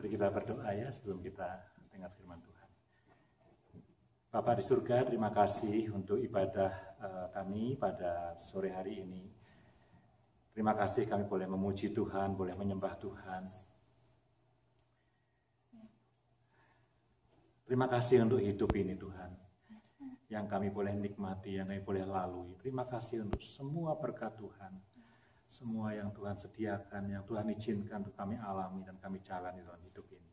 Mari kita berdoa ya sebelum kita dengar firman Tuhan. Bapa di surga, terima kasih untuk ibadah kami pada sore hari ini. Terima kasih kami boleh memuji Tuhan, boleh menyembah Tuhan. Terima kasih untuk hidup ini Tuhan, yang kami boleh nikmati, yang kami boleh lalui. Terima kasih untuk semua berkat Tuhan, semua yang Tuhan sediakan, yang Tuhan izinkan untuk kami alami dan kami jalani dalam hidup ini.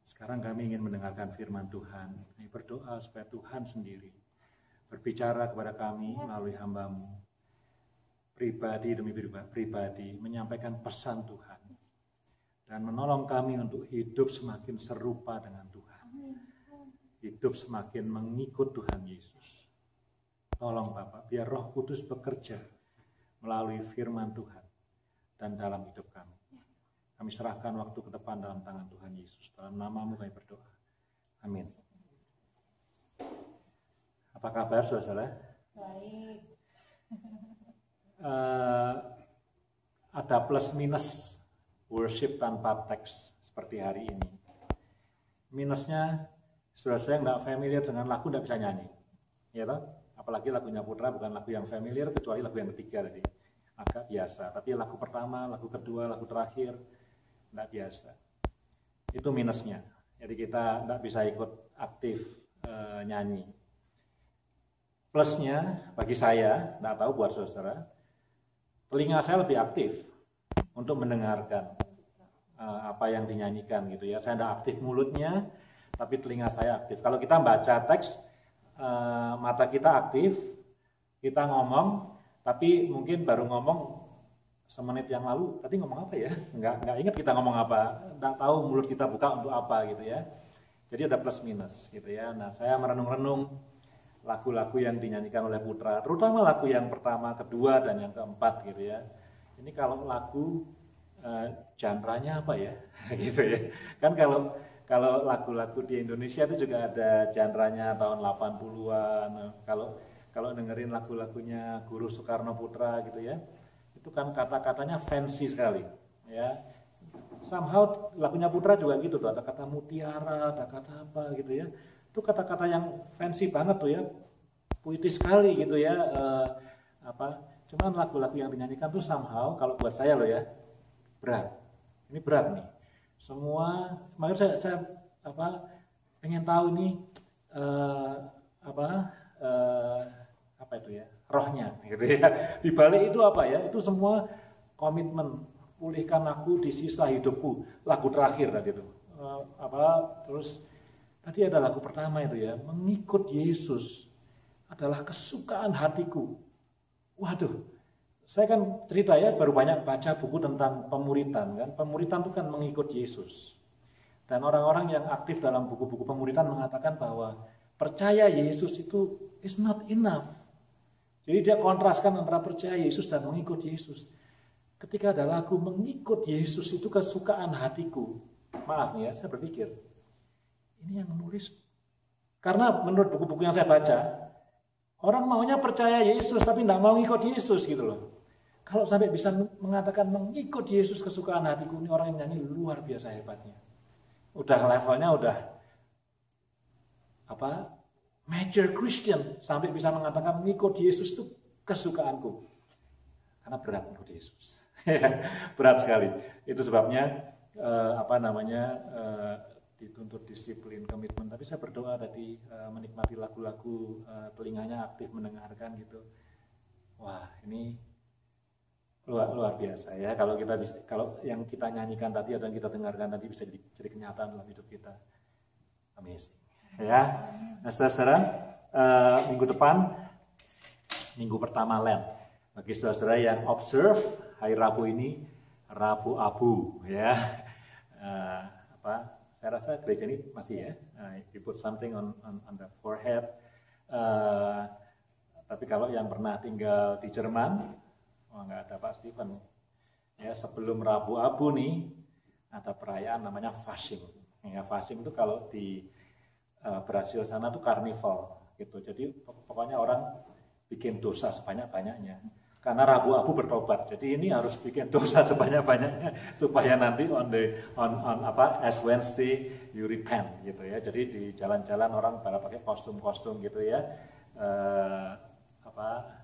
Sekarang kami ingin mendengarkan firman Tuhan. Kami berdoa supaya Tuhan sendiri berbicara kepada kami melalui hamba-Mu, pribadi demi pribadi, menyampaikan pesan Tuhan, dan menolong kami untuk hidup semakin serupa dengan Tuhan, hidup semakin mengikut Tuhan Yesus. Tolong Bapak, biar Roh Kudus bekerja melalui firman Tuhan dan dalam hidup kami. Kami serahkan waktu ke depan dalam tangan Tuhan Yesus. Dalam nama-Mu kami berdoa. Amin. Apa kabar saudara? Baik. Ada plus minus worship tanpa teks seperti hari ini. Minusnya, saudara-saudara yang tidak familiar dengan lagu tidak bisa nyanyi. Ya toh? Apalagi lagunya Putra bukan lagu yang familiar, kecuali lagu yang ketiga tadi. Agak biasa, tapi lagu pertama, lagu kedua, lagu terakhir, tidak biasa. Itu minusnya. Jadi kita tidak bisa ikut aktif nyanyi. Plusnya, bagi saya, tidak tahu buat saudara, telinga saya lebih aktif untuk mendengarkan apa yang dinyanyikan gitu ya. Saya tidak aktif mulutnya, tapi telinga saya aktif. Kalau kita baca teks, mata kita aktif, kita ngomong, tapi mungkin baru ngomong semenit yang lalu, tadi ngomong apa ya? Nggak ingat kita ngomong apa, nggak tahu mulut kita buka untuk apa gitu ya. Jadi ada plus minus gitu ya. Nah, saya merenung-renung lagu-lagu yang dinyanyikan oleh Putra, terutama lagu yang pertama, kedua, dan yang keempat gitu ya. Ini kalau lagu genre-nya apa ya? gitu ya. Kan kalau lagu-lagu di Indonesia itu juga ada genre-nya tahun 80-an. Kalau dengerin lagu-lagunya Guru Soekarno Putra gitu ya, itu kan kata-katanya fancy sekali ya. Somehow lagunya Putra juga gitu tuh, ada kata mutiara, ada kata apa gitu ya. Itu kata-kata yang fancy banget tuh ya, puitis sekali gitu ya. Cuman lagu-lagu yang dinyanyikan tuh somehow kalau buat saya loh ya, berat. Ini berat nih. Semua, makanya saya pengen tahu nih apa itu ya, rohnya gitu ya. Di balik itu apa ya? Itu semua komitmen, pulihkan aku di sisa hidupku. Lagu terakhir tadi itu. Terus tadi ada lagu pertama itu ya, mengikut Yesus adalah kesukaan hatiku. Waduh, saya kan cerita ya, baru banyak baca buku tentang pemuritan kan. Pemuritan itu kan mengikut Yesus. Dan orang-orang yang aktif dalam buku-buku pemuritan mengatakan bahwa percaya Yesus itu is not enough. Jadi dia kontraskan antara percaya Yesus dan mengikut Yesus. Ketika ada lagu mengikut Yesus itu kesukaan hatiku. Maaf nih ya, saya berpikir, ini yang menulis. Karena menurut buku-buku yang saya baca, orang maunya percaya Yesus tapi tidak mau ngikut Yesus gitu loh. Kalau sampai bisa mengatakan mengikut Yesus kesukaan hatiku, ini orang yang nyanyi luar biasa hebatnya. Udah levelnya udah major Christian, sampai bisa mengatakan mengikut Yesus itu kesukaanku. Karena berat mengikut Yesus. Berat sekali. Itu sebabnya dituntut disiplin, komitmen. Tapi saya berdoa tadi menikmati lagu-lagu, telinganya aktif mendengarkan gitu. Wah, ini luar biasa ya. Kalau kita bisa, kalau yang kita nyanyikan tadi atau yang kita dengarkan tadi bisa jadi kenyataan dalam hidup kita. Amazing. Ya, nah saudara, minggu depan, minggu pertama Lent. Bagi saudara yang observe, hari Rabu ini, Rabu Abu, ya. Saya rasa gereja ini masih ya, you put something on the forehead. Tapi kalau yang pernah tinggal di Jerman, nggak ada Pak Stephen. Ya, sebelum Rabu Abu nih, ada perayaan namanya Fasching. Ya, Fasching itu kalau di Brasil sana tuh karnival gitu. Jadi pokoknya orang bikin dosa sebanyak-banyaknya. karena Rabu Abu bertobat. Jadi ini harus bikin dosa sebanyak-banyaknya supaya nanti as Wednesday you repent gitu ya. Jadi di jalan-jalan orang pada pakai kostum-kostum gitu ya.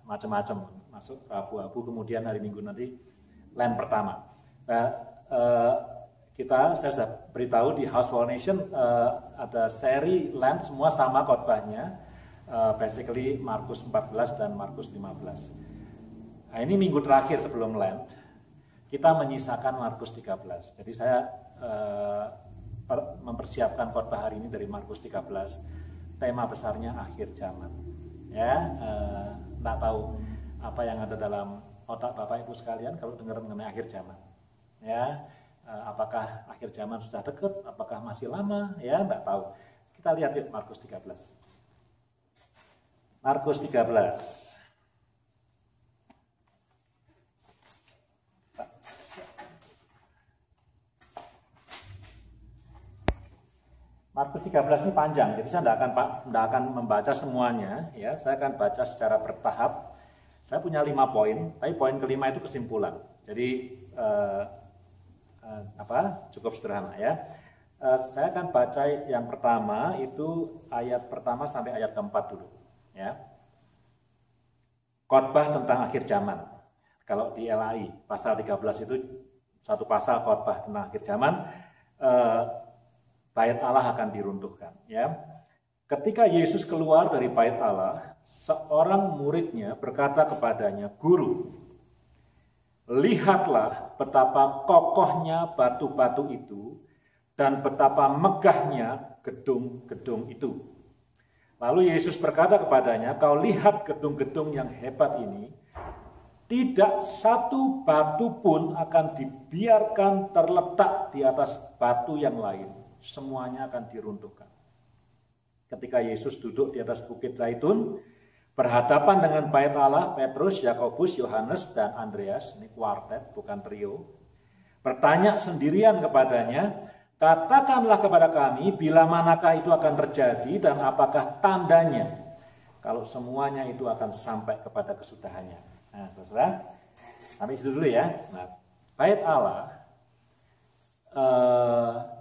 Macam-macam masuk Rabu Abu, kemudian hari Minggu nanti Lent pertama. Saya sudah beritahu di House for Nation ada seri Lent semua sama khotbahnya, basically Markus 14 dan Markus 15. Nah, ini minggu terakhir sebelum Lent, kita menyisakan Markus 13. Jadi saya mempersiapkan khotbah hari ini dari Markus 13. Tema besarnya akhir zaman. Ya, nggak tahu apa yang ada dalam otak Bapak Ibu sekalian kalau dengar mengenai akhir zaman. Ya, apakah akhir zaman sudah dekat? Apakah masih lama? Ya, nggak tahu. Kita lihat di Markus 13. Markus 13. Markus 13 ini panjang, jadi saya tidak akan membaca semuanya, ya. Saya akan baca secara bertahap. Saya punya 5 poin, tapi poin kelima itu kesimpulan. Jadi cukup sederhana ya. Saya akan baca yang pertama itu ayat pertama sampai ayat keempat dulu, ya. Khotbah tentang akhir zaman. Kalau di LAI pasal 13 itu satu pasal khotbah tentang akhir zaman. Bait Allah akan diruntuhkan, ya. Ketika Yesus keluar dari bait Allah, seorang muridnya berkata kepadanya, "Guru, lihatlah betapa kokohnya batu-batu itu dan betapa megahnya gedung-gedung itu." Lalu Yesus berkata kepadanya, "Kau lihat gedung-gedung yang hebat ini, tidak satu batu pun akan dibiarkan terletak di atas batu yang lain. Semuanya akan diruntuhkan." Ketika Yesus duduk di atas bukit Zaitun, berhadapan dengan bait Allah, Petrus, Yakobus, Yohanes, dan Andreas, ini kuartet bukan trio, bertanya sendirian kepadanya, "Katakanlah kepada kami, bila manakah itu akan terjadi dan apakah tandanya kalau semuanya itu akan sampai kepada kesudahannya?" Nah, saudara, sampai situ dulu ya. Nah, bait Allah,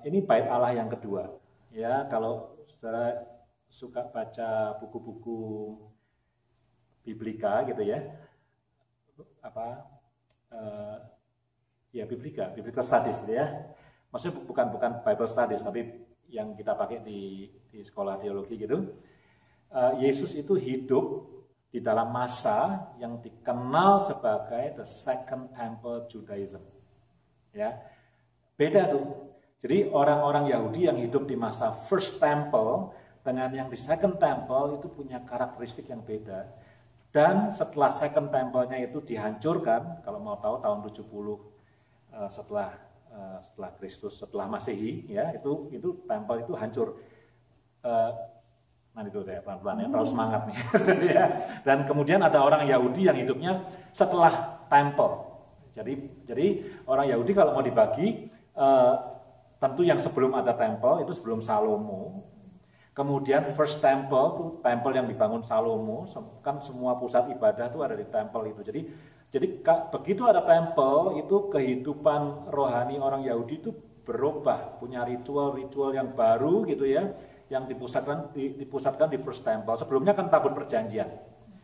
ini bait Allah yang kedua. Ya, kalau saudara suka baca buku-buku Biblika gitu ya, Biblical Studies gitu ya. Maksudnya bukan Bible Studies, tapi yang kita pakai di sekolah teologi gitu. Yesus itu hidup di dalam masa yang dikenal sebagai the Second Temple Judaism. Ya. Beda tuh. Jadi orang-orang Yahudi yang hidup di masa First Temple dengan yang di Second Temple itu punya karakteristik yang beda. Dan setelah Second Temple-nya itu dihancurkan, kalau mau tahu tahun 70 setelah Kristus, setelah Masehi, ya itu temple itu hancur. Nanti itu saya pelan-pelan ya, terlalu semangat nih. Dan kemudian ada orang Yahudi yang hidupnya setelah temple. Jadi orang Yahudi kalau mau dibagi, tentu yang sebelum ada temple itu sebelum Salomo. Kemudian first temple itu temple yang dibangun Salomo, kan semua pusat ibadah itu ada di temple itu. Jadi begitu ada temple itu kehidupan rohani orang Yahudi itu berubah, punya ritual-ritual yang baru gitu ya, yang dipusatkan di first temple. Sebelumnya kan tabut perjanjian,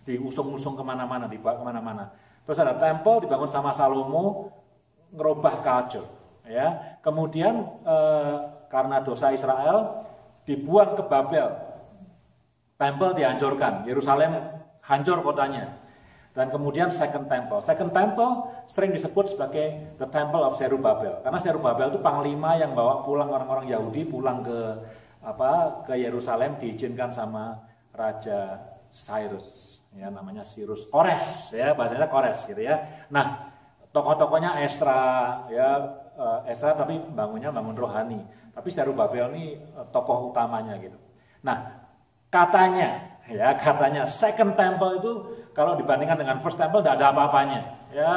diusung-usung kemana-mana, dibawa kemana-mana. Terus ada temple dibangun sama Salomo, ngerubah culture. Ya, kemudian karena dosa Israel dibuang ke Babel, temple dihancurkan, Yerusalem hancur kotanya, dan kemudian Second Temple sering disebut sebagai the Temple of Zerubbabel, karena Zerubbabel itu panglima yang bawa pulang orang-orang Yahudi pulang ke Yerusalem, diizinkan sama Raja Cyrus, ya namanya Cyrus Kores, ya bahasanya Kores gitu ya. Nah, tokoh-tokohnya Esra, ya. Esra tapi bangun rohani, tapi Zerubbabel ini tokoh utamanya gitu. Nah, katanya Second Temple itu kalau dibandingkan dengan First Temple tidak ada apa-apanya, ya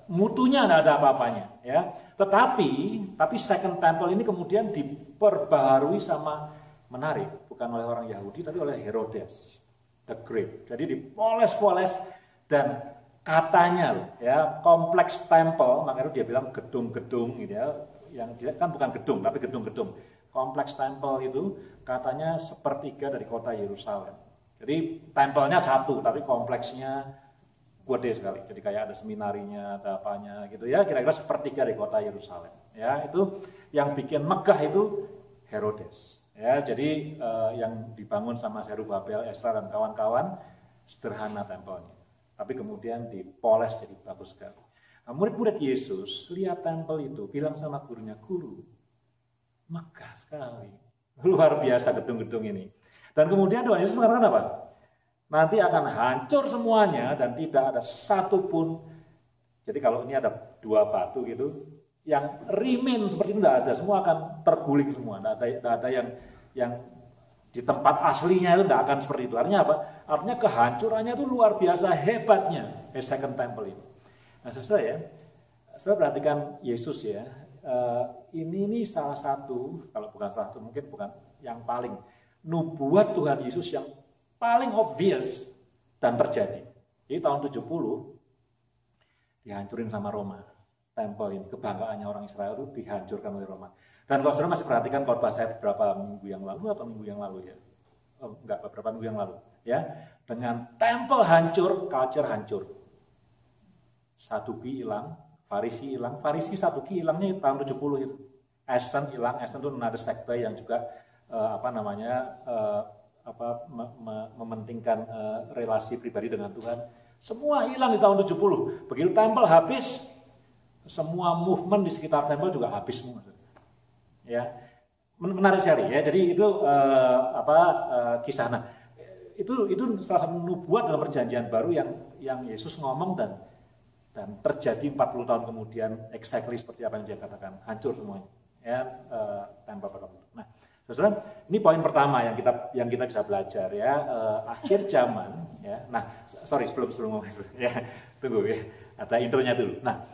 mutunya tidak ada apa-apanya, ya. Tetapi Second Temple ini kemudian diperbaharui sama, menarik, bukan oleh orang Yahudi tapi oleh Herodes the Great. Jadi dipoles-poles, dan katanya loh ya, kompleks temple, makanya dia bilang gedung-gedung gitu ya, yang kan bukan gedung tapi gedung-gedung. Kompleks temple itu katanya sepertiga dari kota Yerusalem. Jadi tempelnya satu tapi kompleksnya gede sekali. Jadi kayak ada seminarinya, ada apanya gitu ya, kira-kira sepertiga dari kota Yerusalem. Ya, itu yang bikin megah itu Herodes. Ya, jadi yang dibangun sama Zerubabel, Ezra dan kawan-kawan sederhana tempelnya. Tapi kemudian dipoles jadi bagus sekali. Nah, murid-murid Yesus lihat tempel itu, bilang sama gurunya, "Guru, megah sekali. Luar biasa gedung-gedung ini." Dan kemudian Tuhan Yesus mengatakan apa? Nanti akan hancur semuanya dan tidak ada satupun. Jadi kalau ini ada dua batu gitu, yang remain seperti itu tidak ada, semua akan terguling semua. Tidak ada yang di tempat aslinya itu tidak akan seperti itu. Artinya apa? Artinya kehancurannya itu luar biasa hebatnya. Second Temple ini. Nah, saudara ya, saya perhatikan Yesus ya. Ini salah satu, kalau bukan salah satu mungkin bukan yang paling nubuat Tuhan Yesus yang paling obvious dan terjadi. Jadi tahun 70 dihancurin sama Roma. Tempel ini, kebanggaannya orang Israel itu dihancurkan oleh Roma. Dan kalau saudara masih perhatikan khotbah saya beberapa minggu yang lalu atau minggu yang lalu ya. Beberapa minggu yang lalu ya. Dengan tempel hancur, culture hancur. Saduki hilang, Farisi hilang. Farisi Saduki hilangnya tahun 70 itu. Essen hilang, Essen itu ada sekte yang juga mementingkan relasi pribadi dengan Tuhan. Semua hilang di tahun 70. Begitu tempel habis, semua movement di sekitar tempel juga habis semua. Ya, menarik sekali ya. Jadi itu kisah. Nah, itu salah satu nubuat dalam perjanjian baru yang Yesus ngomong dan terjadi 40 tahun kemudian exactly seperti apa yang dia katakan, hancur semuanya. Ya, tempel pertama. Nah, saudara, ini poin pertama yang kita bisa belajar ya, akhir zaman ya. Nah, sebelum ngomong itu ya, tunggu ya, ada intronya dulu. Nah,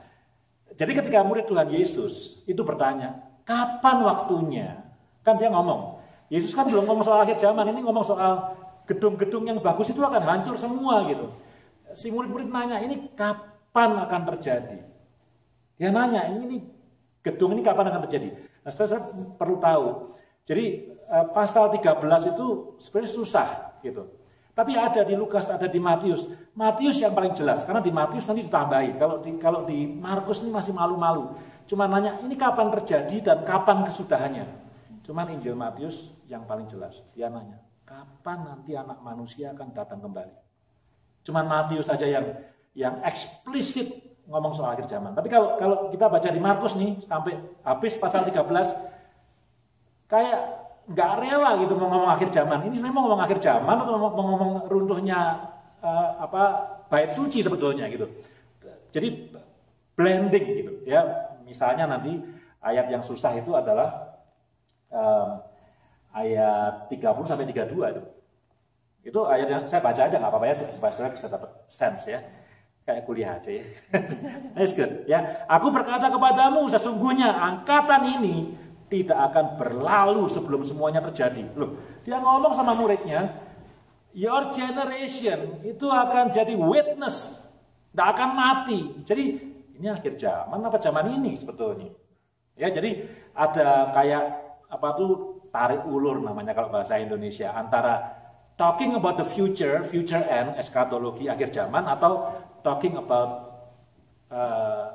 jadi ketika murid Tuhan Yesus itu bertanya, kapan waktunya? Kan dia ngomong, Yesus kan belum ngomong soal akhir zaman, ini ngomong soal gedung-gedung yang bagus itu akan hancur semua gitu. Si murid-murid nanya, ini kapan akan terjadi? Dia nanya, ini gedung ini kapan akan terjadi? Nah, saya perlu tahu. Jadi pasal 13 itu sebenarnya susah gitu. Tapi ada di Lukas, ada di Matius. Matius yang paling jelas karena di Matius nanti ditambahi. Kalau di Markus ini masih malu-malu. Cuma nanya ini kapan terjadi dan kapan kesudahannya. Cuman Injil Matius yang paling jelas. Dia nanya, kapan nanti anak manusia akan datang kembali? Cuman Matius saja yang eksplisit ngomong soal akhir zaman. Tapi kalau kita baca di Markus nih sampai habis pasal 13 kayak nggak rela gitu mau ngomong akhir zaman. Ini sebenarnya mau ngomong akhir zaman atau mau ngomong runtuhnya bait suci sebetulnya gitu. Jadi blending gitu ya. Misalnya nanti ayat yang susah itu adalah ayat 30 sampai 32 itu. Itu ayat yang saya baca aja nggak apa-apa ya supaya saudara bisa dapat sense ya. Kayak kuliah aja ya. That's good ya. Aku berkata kepadamu sesungguhnya angkatan ini tidak akan berlalu sebelum semuanya terjadi. Loh, dia ngomong sama muridnya, your generation itu akan jadi witness, tidak akan mati. Jadi ini akhir zaman apa zaman ini sebetulnya? Ya, jadi ada kayak tarik ulur namanya kalau bahasa Indonesia antara talking about the future end, eskatologi akhir zaman atau talking about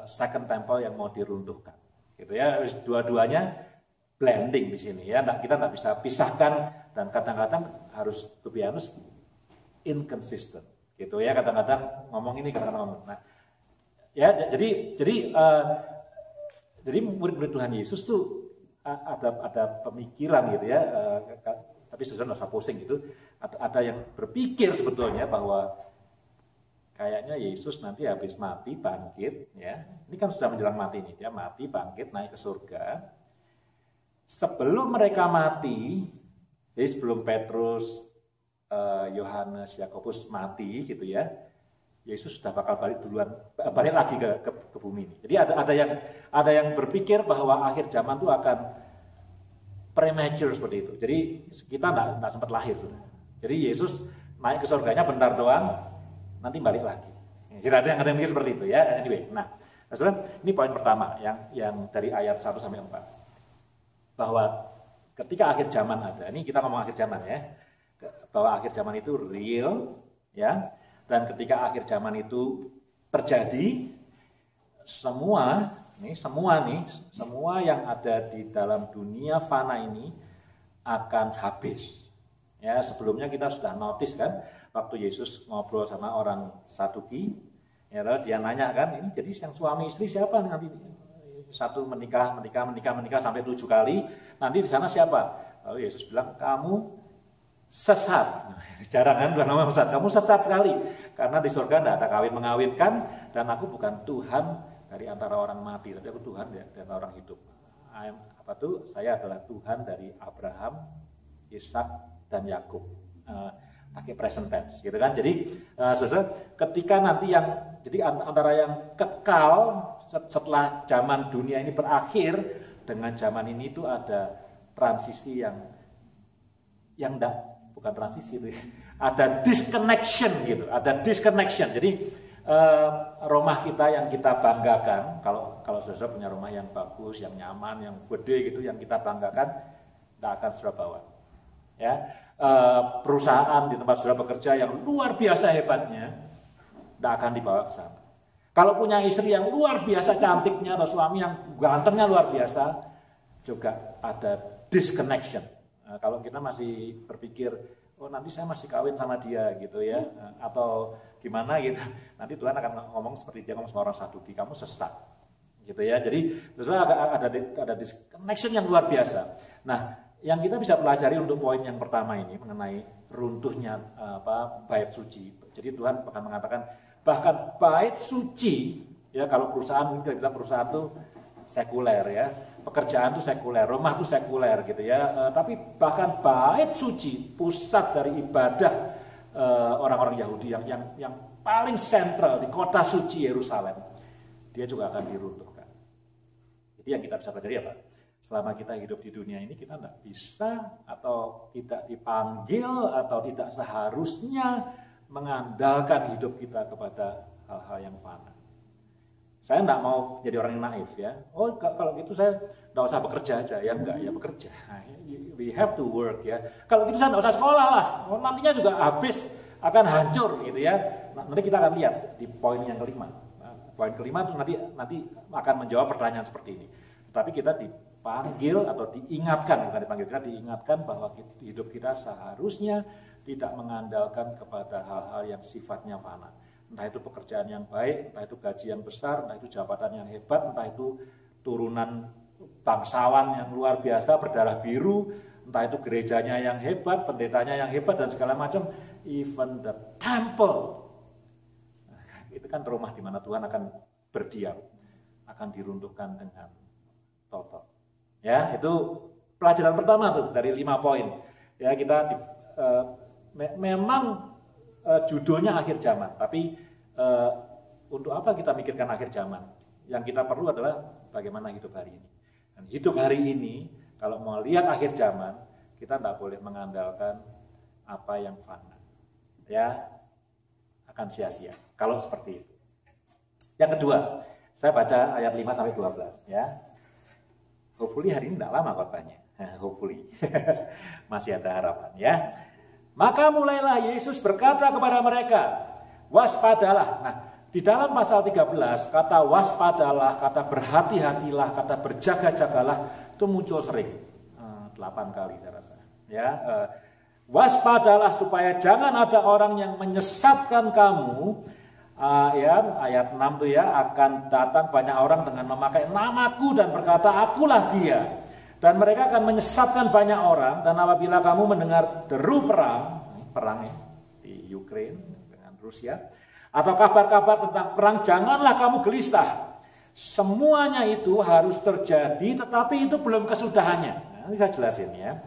second temple yang mau diruntuhkan. Gitu ya, dua-duanya blending di sini ya, kita nggak bisa pisahkan dan kadang-kadang harus to be honest inconsistent gitu ya, kadang-kadang ngomong ini kadang-kadang ngomong. Nah, ya jadi murid-murid Tuhan Yesus tuh ada pemikiran gitu ya, tapi sebenarnya nggak usah pusing gitu. Ada yang berpikir sebetulnya bahwa kayaknya Yesus nanti habis mati bangkit ya. Ini kan sudah menjelang mati nih, dia mati bangkit naik ke surga. Sebelum mereka mati, jadi sebelum Petrus, Yohanes, Yakobus mati gitu ya, Yesus sudah bakal balik lagi ke bumi ini. Jadi ada yang berpikir bahwa akhir zaman itu akan premature seperti itu. Jadi kita nggak sempat lahir sudah. Jadi Yesus naik ke surganya bentar doang, nanti balik lagi. Ada yang mikir seperti itu ya. Anyway, nah, saudara, ini poin pertama yang dari ayat 1 sampai 4. Bahwa ketika akhir zaman ada, ini kita ngomong akhir zaman ya. Bahwa akhir zaman itu real ya. Dan ketika akhir zaman itu terjadi, semua yang ada di dalam dunia fana ini akan habis. Ya, sebelumnya kita sudah notice kan, waktu Yesus ngobrol sama orang Saduki, ya, dia nanya kan, ini jadi yang suami istri siapa nanti? Satu menikah sampai 7 kali, nanti di sana siapa? Lalu Yesus bilang, kamu sesat. Jarang kan bilang nama sesat, kamu sesat sekali, karena di surga tidak ada kawin mengawinkan, dan aku bukan Tuhan dari antara orang mati, tapi aku Tuhan dari antara orang hidup. Saya adalah Tuhan dari Abraham, Ishak dan Yakub, pakai present tense, gitu kan? Jadi, saudara, ketika nanti jadi antara yang kekal setelah zaman dunia ini berakhir dengan zaman ini itu ada transisi bukan transisi itu, ada disconnection gitu, ada disconnection. Jadi rumah kita yang kita banggakan, kalau saudara punya rumah yang bagus, yang nyaman, yang gede gitu, yang kita banggakan, tidak akan saudara bawa. Ya, perusahaan di tempat saudara bekerja yang luar biasa hebatnya, tidak akan dibawa ke sana. Kalau punya istri yang luar biasa cantiknya atau suami yang gantengnya luar biasa, juga ada disconnection. Kalau kita masih berpikir, oh nanti saya masih kawin sama dia gitu ya, atau gimana gitu, nanti Tuhan akan ngomong seperti dia ngomong sama orang Saduki, kamu sesat, gitu ya. Jadi ada disconnection yang luar biasa. Nah, yang kita bisa pelajari untuk poin yang pertama ini mengenai runtuhnya bait suci. Jadi Tuhan akan mengatakan bahkan bait suci ya, kalau perusahaan kita bilang perusahaan itu sekuler ya, pekerjaan itu sekuler, rumah itu sekuler gitu ya. Tapi bahkan bait suci, pusat dari ibadah orang-orang Yahudi yang paling sentral di kota suci Yerusalem, dia juga akan diruntuhkan. Jadi yang kita bisa pelajari apa? Selama kita hidup di dunia ini, kita tidak bisa atau tidak dipanggil atau tidak seharusnya mengandalkan hidup kita kepada hal-hal yang fana. Saya tidak mau jadi orang yang naif ya. Oh kalau gitu saya tidak usah bekerja aja. Ya enggak, ya bekerja. We have to work ya. Kalau gitu saya tidak usah sekolah lah. Oh, nantinya juga habis, akan hancur gitu ya. Nanti kita akan lihat di poin yang kelima. Poin kelima itu nanti akan menjawab pertanyaan seperti ini. Tapi kita dipanggil atau diingatkan, bukan dipanggil, kita diingatkan bahwa hidup kita seharusnya tidak mengandalkan kepada hal-hal yang sifatnya fana. Entah itu pekerjaan yang baik, entah itu gaji yang besar, entah itu jabatan yang hebat, entah itu turunan bangsawan yang luar biasa berdarah biru, entah itu gerejanya yang hebat, pendetanya yang hebat dan segala macam, even the temple. Itu kan rumah di mana Tuhan akan berdiam, akan diruntuhkan dengan total. Ya, itu pelajaran pertama tuh dari 5 poin. Ya, kita memang judulnya akhir zaman, tapi untuk apa kita mikirkan akhir zaman? Yang kita perlu adalah bagaimana hidup hari ini. Dan hidup hari ini, kalau mau lihat akhir zaman, kita tidak boleh mengandalkan apa yang fana. Ya, akan sia-sia kalau seperti itu. Yang kedua, saya baca ayat 5 sampai 12 ya. Hopefully hari ini tidak lama khotbahnya. Hopefully. Masih ada harapan ya. Maka mulailah Yesus berkata kepada mereka, waspadalah. Nah, di dalam pasal 13, kata waspadalah, kata berhati-hatilah, kata berjaga-jagalah, itu muncul sering. 8 kali saya rasa. Ya, waspadalah supaya jangan ada orang yang menyesatkan kamu. Ayat 6 tuh ya, akan datang banyak orang dengan memakai namaku dan berkata akulah dia, dan mereka akan menyesatkan banyak orang. Dan apabila kamu mendengar deru perang di Ukraina dengan Rusia, atau kabar-kabar tentang perang, janganlah kamu gelisah. Semuanya itu harus terjadi, tetapi itu belum kesudahannya. Ini saya jelasin ya.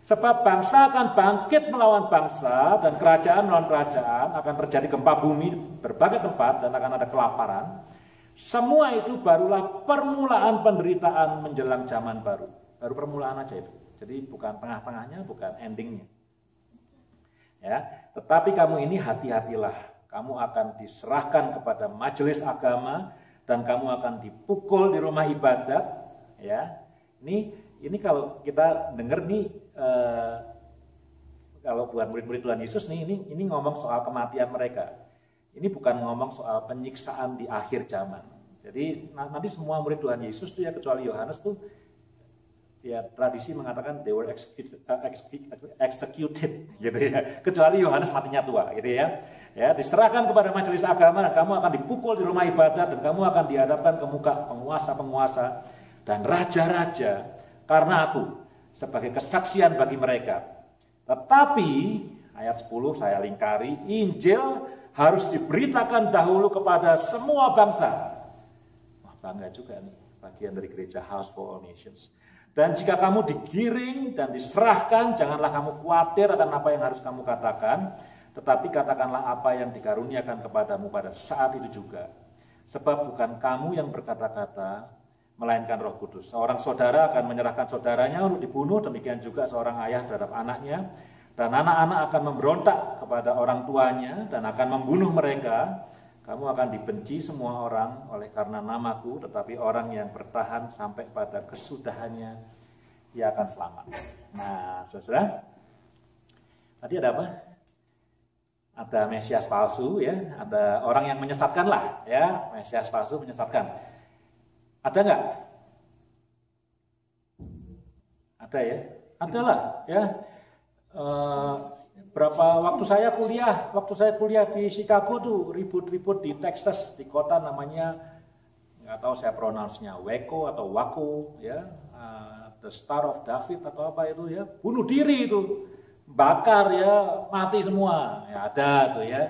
Sebab bangsa akan bangkit melawan bangsa dan kerajaan melawan kerajaan, akan terjadi gempa bumi berbagai tempat dan akan ada kelaparan. Semua itu barulah permulaan penderitaan menjelang zaman baru. Baru permulaan aja itu. Jadi bukan tengah-tengahnya, bukan endingnya. Ya, tetapi kamu ini hati-hatilah, kamu akan diserahkan kepada majelis agama dan kamu akan dipukul di rumah ibadat. Ya, ini kalau kita dengar nih, kalau buat murid-murid Tuhan Yesus nih, ini ngomong soal kematian mereka. Ini bukan ngomong soal penyiksaan di akhir zaman. Jadi nanti semua murid Tuhan Yesus tuh ya, kecuali Yohanes tuh, ya tradisi mengatakan they were executed gitu ya, kecuali Yohanes matinya tua gitu ya. Ya, diserahkan kepada majelis agama dan kamu akan dipukul di rumah ibadat dan kamu akan dihadapkan ke muka penguasa-penguasa dan raja-raja karena aku sebagai kesaksian bagi mereka. Tetapi ayat 10 saya lingkari, Injil harus diberitakan dahulu kepada semua bangsa. Wah, bangga juga nih bagian dari gereja House for All Nations. Dan jika kamu digiring dan diserahkan, janganlah kamu khawatir akan apa yang harus kamu katakan, tetapi katakanlah apa yang dikaruniakan kepadamu pada saat itu juga. Sebab bukan kamu yang berkata-kata, melainkan Roh Kudus. Seorang saudara akan menyerahkan saudaranya untuk dibunuh, demikian juga seorang ayah terhadap anaknya, dan anak-anak akan memberontak kepada orang tuanya dan akan membunuh mereka. Kamu akan dibenci semua orang oleh karena namaku, tetapi orang yang bertahan sampai pada kesudahannya, ia akan selamat. Nah, saudara, tadi ada apa? Ada Mesias palsu, ya, ada orang yang menyesatkan lah, ya, Mesias palsu menyesatkan. Ada nggak? Ada ya, adalah, ya. Berapa waktu saya kuliah di Chicago tuh ribut-ribut di Texas, di kota namanya, nggak tahu saya pronounce-nya, Waco atau Waco, ya, The Star of David atau apa itu ya, bunuh diri itu, bakar ya, mati semua, ya ada tuh ya.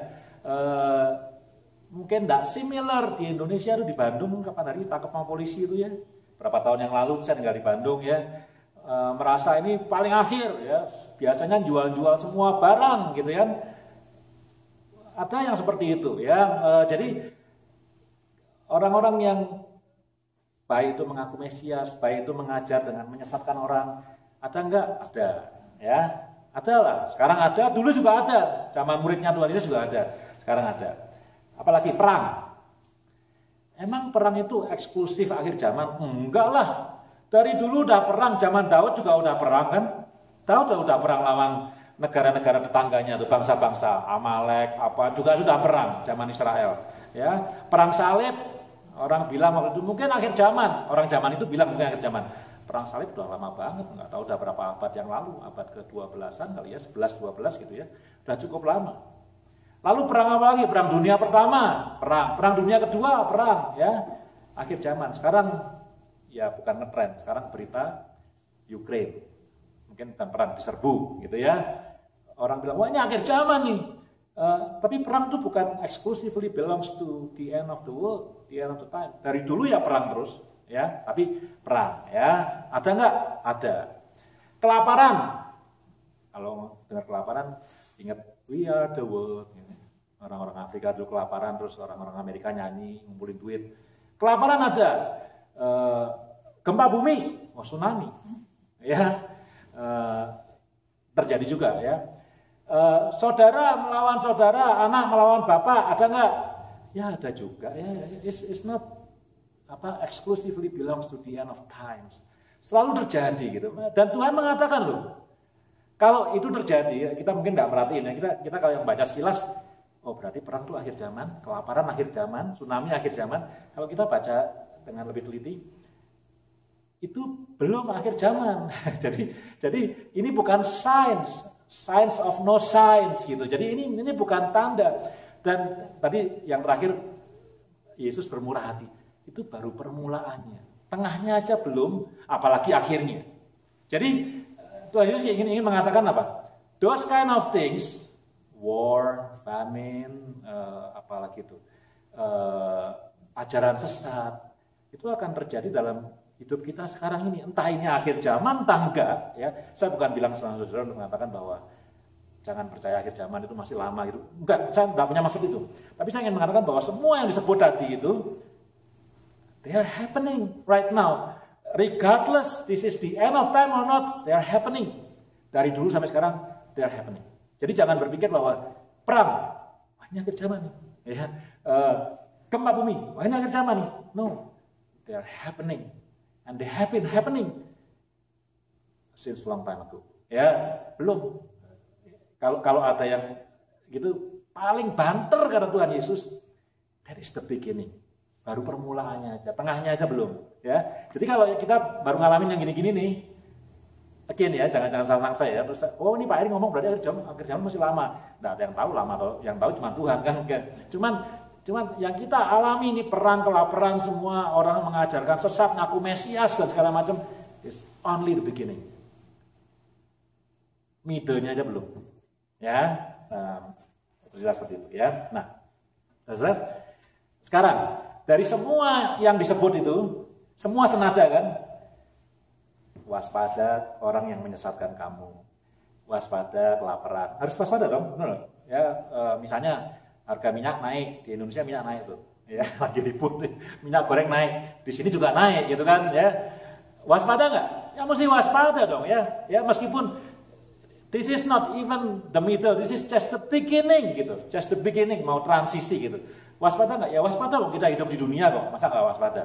Mungkin tidak similar di Indonesia tuh, di Bandung kapan hari ditangkap sama polisi itu ya, berapa tahun yang lalu saya tinggal di Bandung ya. Merasa ini paling akhir ya, biasanya jual-jual semua barang gitu kan, ada yang seperti itu ya. Jadi orang-orang yang baik itu mengaku Mesias, baik itu mengajar dengan menyesatkan orang, ada enggak? Ada ya, ada lah. Sekarang ada, dulu juga ada, zaman muridnya Tuhan Yesus juga ada, sekarang ada. Apalagi perang. Emang perang itu eksklusif akhir zaman? Enggak lah. Dari dulu udah perang, zaman Daud juga udah perang kan. Daud udah perang lawan negara-negara tetangganya, tuh bangsa-bangsa, Amalek, apa juga sudah perang zaman Israel. Ya, perang salib, orang bilang waktu itu mungkin akhir zaman. Orang zaman itu bilang mungkin akhir zaman. Perang salib udah lama banget, nggak tahu udah berapa abad yang lalu, abad ke-12-an kali ya, 11-12 gitu ya. Udah cukup lama. Lalu perang apa lagi? Perang dunia pertama, perang dunia kedua, perang ya. Akhir zaman. Sekarang ya bukan ngetren, sekarang berita Ukraine, mungkin bukan perang diserbu gitu ya. Orang bilang, wah ini akhir zaman nih. Tapi perang itu bukan exclusively belongs to the end of the world, the end of the time. Dari dulu ya perang terus, ya. Tapi perang, ya. Ada nggak? Ada. Kelaparan. Kalau dengar kelaparan, ingat we are the world. Gitu. Orang-orang Afrika dulu kelaparan, terus orang-orang Amerika nyanyi, ngumpulin duit. Kelaparan ada. Gempa bumi, tsunami, ya, terjadi juga ya. Saudara melawan saudara, anak melawan bapak, ada nggak? Ya ada juga ya. It's not exclusively belongs to the end of times. Selalu terjadi gitu. Dan Tuhan mengatakan loh, kalau itu terjadi, kita mungkin nggak merhatiin ya. Kita kalau yang baca sekilas, oh berarti perang itu akhir zaman, kelaparan akhir zaman, tsunami akhir zaman. Kalau kita baca dengan lebih teliti, itu belum akhir zaman. jadi ini bukan signs of no signs gitu. Jadi ini bukan tanda. Dan tadi yang terakhir, Yesus bermurah hati. Itu baru permulaannya. Tengahnya aja belum, apalagi akhirnya. Jadi Tuhan Yesus ingin mengatakan apa? Those kind of things, war, famine, apalagi itu, ajaran sesat, itu akan terjadi dalam hidup kita sekarang ini. Entah ini akhir zaman, entah enggak. Ya, saya bukan bilang saudara untuk mengatakan bahwa jangan percaya akhir zaman itu masih lama gitu. Enggak, saya tidak punya maksud itu. Tapi saya ingin mengatakan bahwa semua yang disebut tadi itu, they are happening right now. Regardless this is the end of time or not, they are happening. Dari dulu sampai sekarang, they are happening. Jadi jangan berpikir bahwa perang, ini akhir zaman nih. Ya, gempa bumi, wah ini akhir zaman nih. No, they are happening, and they have been happening since long time ago. Ya, belum. Kalau ada yang gitu paling banter kata Tuhan Yesus, that is the beginning. Baru permulaannya aja, tengahnya aja belum. Ya, jadi kalau kita baru ngalamin yang gini-gini nih. Again ya, jangan salah nangkep ya. Terus, oh ini Pak Eri ngomong berarti akhir zaman masih lama. Nggak ada yang tahu lama atau yang tahu cuma Tuhan kan. Cuman yang kita alami ini perang, kelaparan, semua orang mengajarkan sesat, ngaku Mesias dan segala macam. It's only the beginning. Middle-nya aja belum. Ya, jelas seperti itu ya. Nah, sekarang dari semua yang disebut itu, semua senada kan? Waspada orang yang menyesatkan kamu. Waspada kelaparan. Harus waspada dong, benar. Ya, misalnya harga minyak naik di Indonesia, minyak naik tuh. Ya, lagi ribut minyak goreng naik. Di sini juga naik gitu kan, ya. Waspada nggak? Ya mesti waspada dong ya. Ya meskipun this is not even the middle, this is just the beginning gitu. Just the beginning, mau transisi gitu. Waspada nggak? Ya waspada dong, kita hidup di dunia kok. Masa nggak waspada?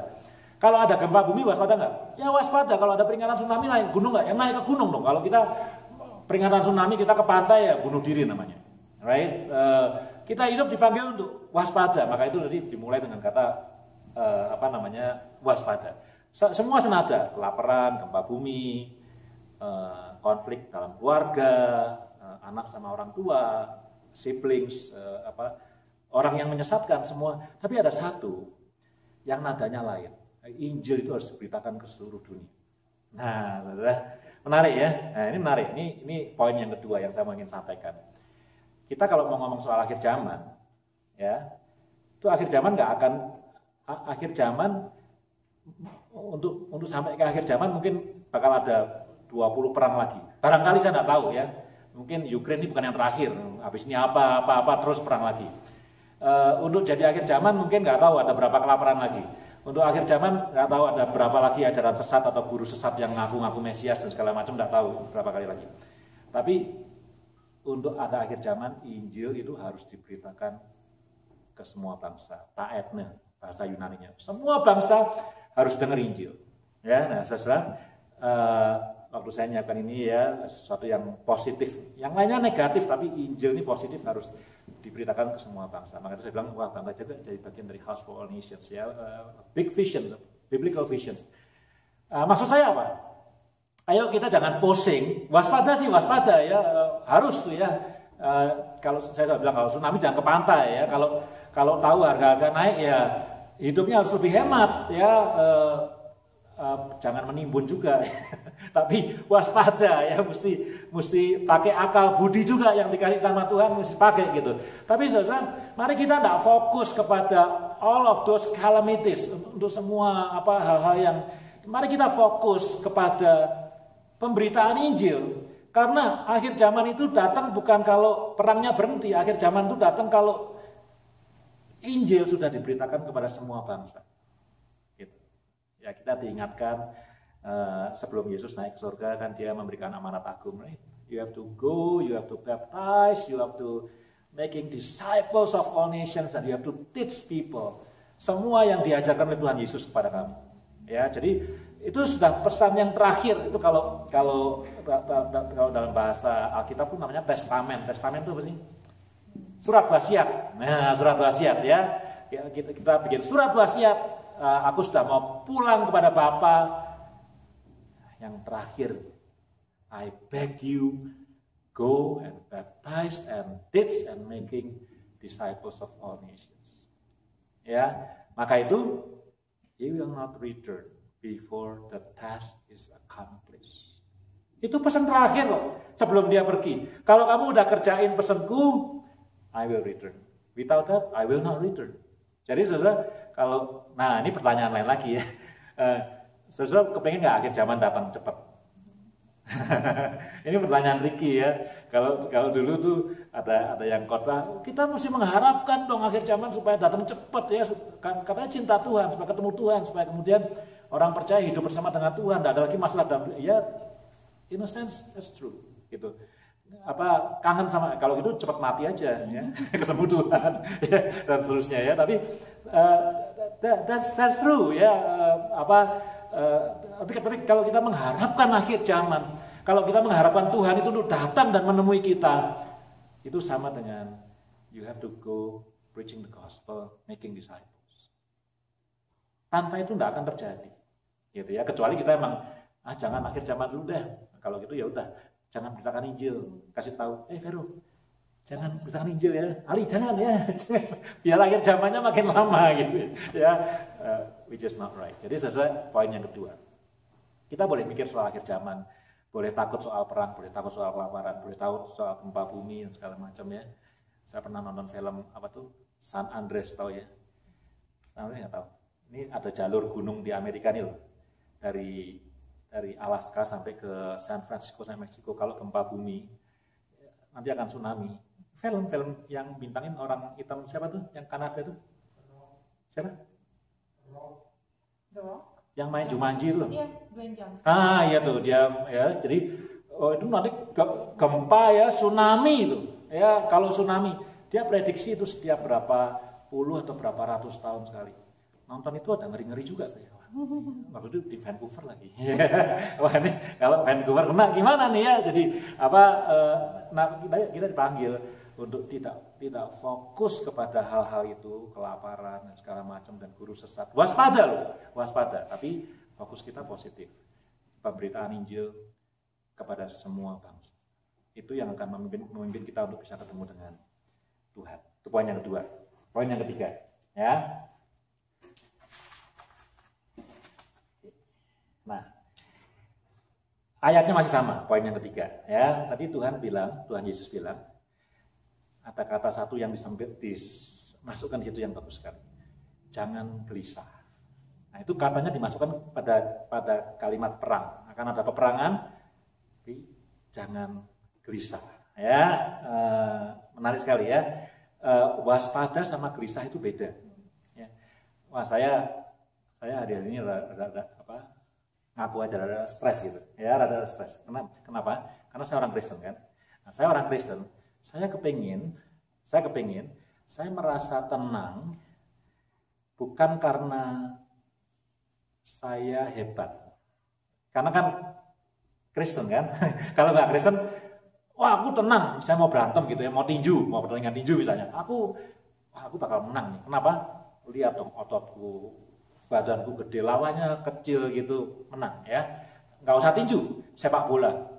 Kalau ada gempa bumi waspada nggak? Ya waspada. Kalau ada peringatan tsunami naik gunung nggak? Ya naik ke gunung dong. Kalau kita peringatan tsunami kita ke pantai ya bunuh diri namanya, right? Kita hidup dipanggil untuk waspada. Maka itu tadi dimulai dengan kata waspada. Semua senada, kelaparan, gempa bumi, konflik dalam keluarga, anak sama orang tua, siblings, orang yang menyesatkan semua. Tapi ada satu yang nadanya lain. Injil itu harus diberitakan ke seluruh dunia. Nah, saudara, menarik ya. Nah, ini menarik. Ini poin yang kedua yang saya ingin sampaikan. Kita kalau mau ngomong soal akhir zaman, ya, itu akhir zaman nggak akan akhir zaman untuk sampai ke akhir zaman mungkin bakal ada 20 perang lagi. Barangkali saya nggak tahu ya. Mungkin Ukraina ini bukan yang terakhir. Habis ini apa terus perang lagi. Untuk jadi akhir zaman mungkin nggak tahu ada berapa kelaparan lagi. Untuk akhir zaman nggak tahu ada berapa lagi ajaran sesat atau guru sesat yang ngaku-ngaku Mesias dan segala macam, nggak tahu berapa kali lagi. Tapi untuk ada akhir zaman, Injil itu harus diberitakan ke semua bangsa. Taetne, bahasa Yunaninya. Semua bangsa harus dengar Injil. Ya, nah saudara, waktu saya nyiapkan ini ya sesuatu yang positif. Yang lainnya negatif, tapi Injil ini positif harus diberitakan ke semua bangsa. Makanya saya bilang, wah bangga juga jadi bagian dari House for All Nations ya, big vision, biblical visions. Maksud saya apa? Ayo kita jangan pusing, waspada sih waspada ya, harus tuh ya. Kalau saya bilang kalau tsunami jangan ke pantai ya. Kalau tahu harga-harga naik ya hidupnya harus lebih hemat ya. Jangan menimbun juga, tapi waspada ya, mesti pakai akal budi juga yang dikasih sama Tuhan, mesti pakai gitu. Tapi saudara, mari kita tidak fokus kepada all of those calamities, untuk semua hal-hal yang, mari kita fokus kepada pemberitaan Injil, karena akhir zaman itu datang bukan kalau perangnya berhenti, akhir zaman itu datang kalau Injil sudah diberitakan kepada semua bangsa. Ya, kita diingatkan sebelum Yesus naik ke surga kan dia memberikan amanat agung, right? You have to go, you have to baptize, you have to making disciples of all nations, and you have to teach people. Semua yang diajarkan oleh Tuhan Yesus kepada kami. Ya, jadi itu sudah pesan yang terakhir. Itu kalau dalam bahasa Alkitab itu namanya testamen. Testamen itu apa sih? Surat wasiat. Nah, surat wasiat ya. Kita bikin surat wasiat. Aku sudah mau pulang kepada Bapa. Yang terakhir, I beg you, go and baptize and teach and making disciples of all nations. Ya, maka itu he will not return before the task is accomplished. Itu pesan terakhir loh, sebelum dia pergi. Kalau kamu udah kerjain pesanku, I will return. Without that, I will not return. Jadi saudara, nah ini pertanyaan lain lagi ya. Saudara kepengen nggak akhir zaman datang cepat? Ini pertanyaan Ricky ya. Kalau dulu tuh ada yang khotbah, kita mesti mengharapkan dong akhir zaman supaya datang cepat ya, karena cinta Tuhan, supaya ketemu Tuhan, supaya kemudian orang percaya hidup bersama dengan Tuhan, tidak ada lagi masalah dalam ya. In a sense, that's true. Gitu. kangen sama, kalau gitu cepat mati aja ya, ketemu Tuhan ya, dan seterusnya ya. Tapi that's true ya. Tapi kalau kita mengharapkan akhir zaman, kalau kita mengharapkan Tuhan itu untuk datang dan menemui kita, itu sama dengan you have to go preaching the gospel, making disciples. Tanpa itu tidak akan terjadi, gitu ya. Kecuali kita emang jangan akhir zaman dulu deh. Kalau gitu ya udah, jangan beritakan Injil, kasih tahu, Vero, jangan beritakan Injil ya, Ali jangan ya, biar akhir zamannya makin lama gitu ya. Which is not right. Jadi sesuai poin yang kedua, kita boleh mikir soal akhir zaman, boleh takut soal perang, boleh takut soal kelaparan, boleh takut soal gempa bumi dan segala macam ya. Saya pernah nonton film San Andreas, tahu ya? San Andreas nggak tahu. Ini ada jalur gunung di Amerika nih loh, dari Alaska sampai ke San Francisco sampai Meksiko. Kalau gempa bumi nanti akan tsunami. Film-film yang bintangin orang hitam siapa tuh? Yang Kanada tuh? Siapa? The Rock. Yang main Jumanji loh. Iya, Dwayne Johnson. Iya tuh dia ya. Jadi itu nanti gempa ya, tsunami itu. Ya, kalau tsunami dia prediksi itu setiap berapa puluh atau berapa ratus tahun sekali. Nonton itu ada ngeri-ngeri juga saya. Maksudnya di Vancouver lagi. Wah ini kalau Vancouver kena gimana nih ya? Jadi kita dipanggil untuk tidak fokus kepada hal-hal itu, kelaparan dan segala macam dan guru sesat. Waspada loh, waspada. Tapi fokus kita positif. Pemberitaan Injil kepada semua bangsa. Itu yang akan memimpin kita untuk bisa ketemu dengan Tuhan. Itu poin yang kedua. Poin yang ketiga, ya. Nah, ayatnya masih sama, poin yang ketiga, ya. Tadi Tuhan Yesus bilang, ada kata satu yang dimasukkan di situ yang bagus sekali. Jangan gelisah. Nah, itu katanya dimasukkan pada kalimat perang. Akan ada peperangan, tapi jangan gelisah. Ya, menarik sekali ya. Waspada sama gelisah itu beda. Ya. Wah, saya hari ini ngaku aja rada stres gitu. Ya, rada stres. Kenapa? Karena saya orang Kristen kan. Nah, saya orang Kristen. Saya kepingin, saya merasa tenang bukan karena saya hebat. Karena kan Kristen kan, kalau nggak Kristen, wah aku tenang, saya mau berantem gitu ya, mau pertandingan tinju misalnya, aku bakal menang nih. Kenapa? Lihat dong ototku, badanku gede, lawannya kecil gitu, menang ya. Nggak usah tinju, sepak bola,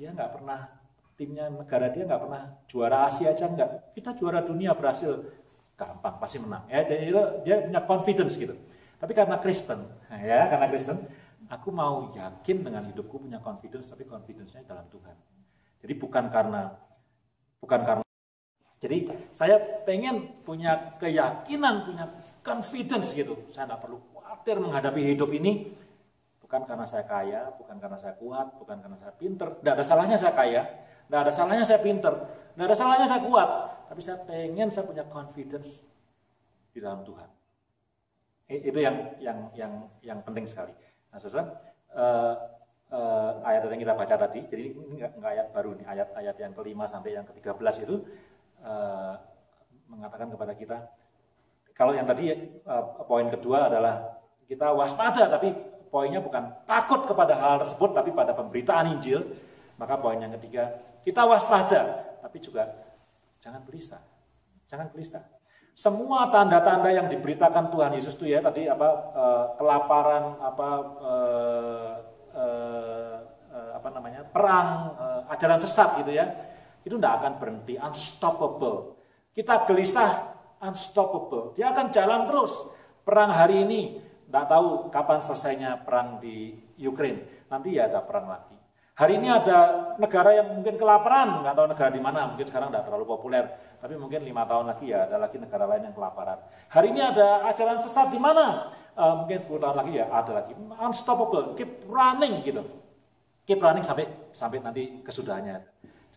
dia nggak pernah. Timnya negara dia nggak pernah juara Asia aja nggak, kita juara dunia berhasil, gampang pasti menang ya. Jadi dia punya confidence gitu. Tapi karena Kristen, aku mau yakin dengan hidupku punya confidence, tapi confidence-nya dalam Tuhan. Jadi bukan karena jadi saya pengen punya keyakinan, punya confidence gitu. Saya nggak perlu khawatir menghadapi hidup ini, bukan karena saya kaya, bukan karena saya kuat, bukan karena saya pinter. Nggak ada salahnya saya kaya. Nggak ada salahnya saya pinter, nggak ada salahnya saya kuat, tapi saya punya confidence di dalam Tuhan. Itu yang penting sekali. Nah, saudara, ayat yang kita baca tadi, jadi ini nggak ayat baru nih, ayat yang kelima sampai yang ke-13 itu mengatakan kepada kita, kalau yang tadi poin kedua adalah kita waspada, tapi poinnya bukan takut kepada hal tersebut, tapi pada pemberitaan Injil. Maka poin yang ketiga, kita waspada, tapi juga jangan gelisah. Jangan gelisah. Semua tanda-tanda yang diberitakan Tuhan Yesus itu ya tadi kelaparan, perang, ajaran sesat gitu ya. Itu tidak akan berhenti, unstoppable. Kita gelisah, unstoppable. Dia akan jalan terus. Perang hari ini, tidak tahu kapan selesainya perang di Ukraine. Nanti ya ada perang lagi. Hari ini ada negara yang mungkin kelaparan, nggak tahu negara di mana, mungkin sekarang nggak terlalu populer, tapi mungkin 5 tahun lagi ya ada lagi negara lain yang kelaparan. Hari ini ada ajaran sesat di mana, mungkin 10 tahun lagi ya ada lagi. Unstoppable, keep running gitu, keep running sampai nanti kesudahannya.